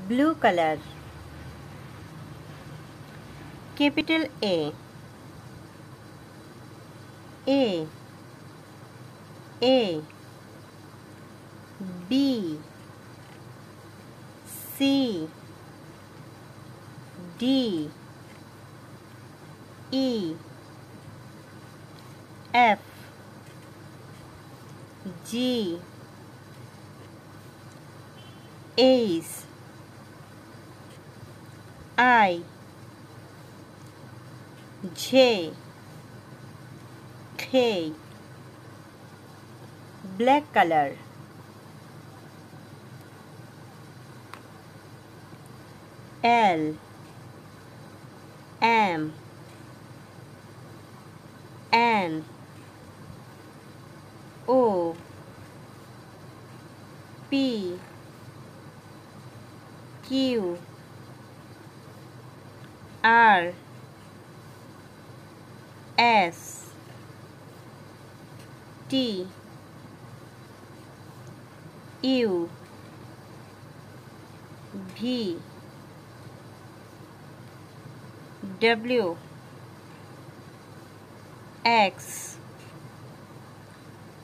blue color. Capital A, A, A, B, C, D, E, F, G, H, I, J, K, black color. L, M, N, O, P, Q, R, S, T, U, V, W, X,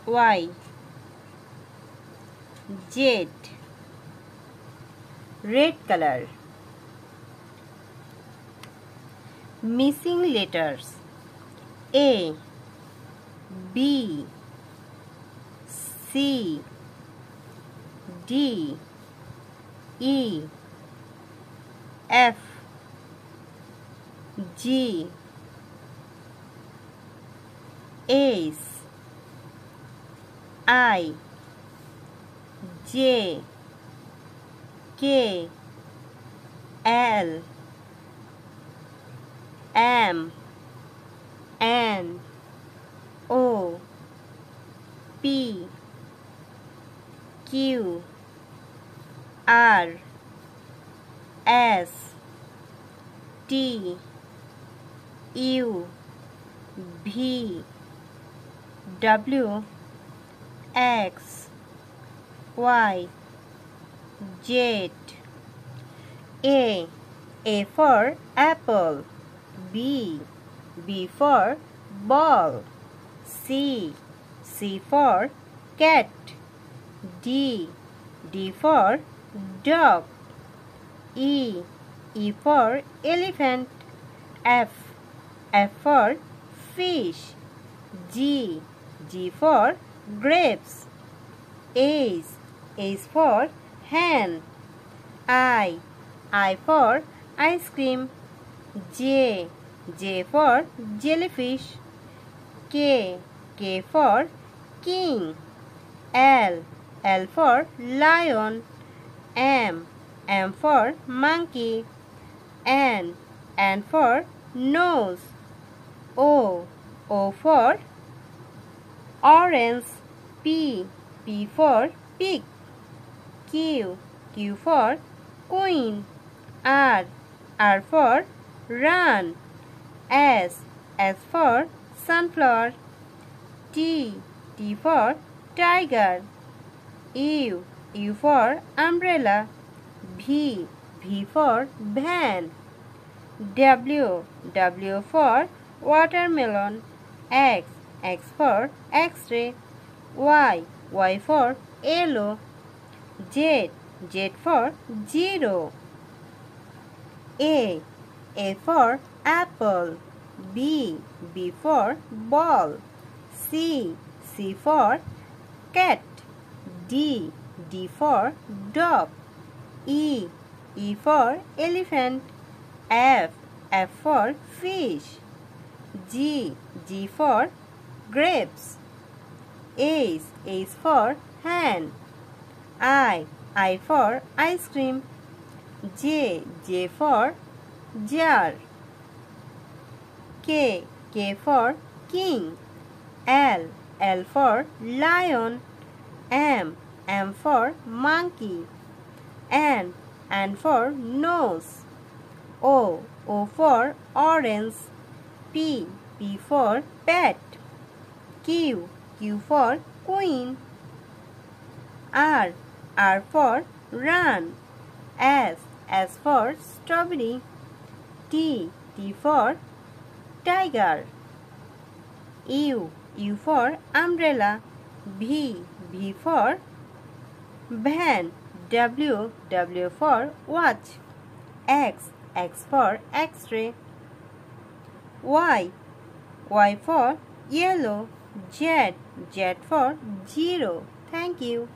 Y, Z, red color. Missing letters: A, B, C, D, E, F, G, H, I, J, K, L, M, N, O, P, Q, R, S, T, U, V, W, X, Y, Z. A for apple. B for ball. C for cat. D for dog. E for elephant. F for fish. G for grapes. H for hen. I for ice cream. J for jellyfish. K for king. L for lion. M for monkey. N for nose. O for orange. P for pig. Q for queen. R for run. S for sunflower. T for tiger. U for umbrella. V for van. W for watermelon. X for X-ray. Y for yellow. Z for zero. A for apple. B for ball. C for cat. D for dog. E for elephant. F for fish. G for grapes. H for hen. I for ice cream. J for jar. K for king. L for lion. M for monkey. N for nose. O for orange. P for pet. Q for queen. R for run. S S for strawberry. T for tiger. U for umbrella. V for van. W for watch. X for X-ray. Y for yellow. Z for zero. Thank you.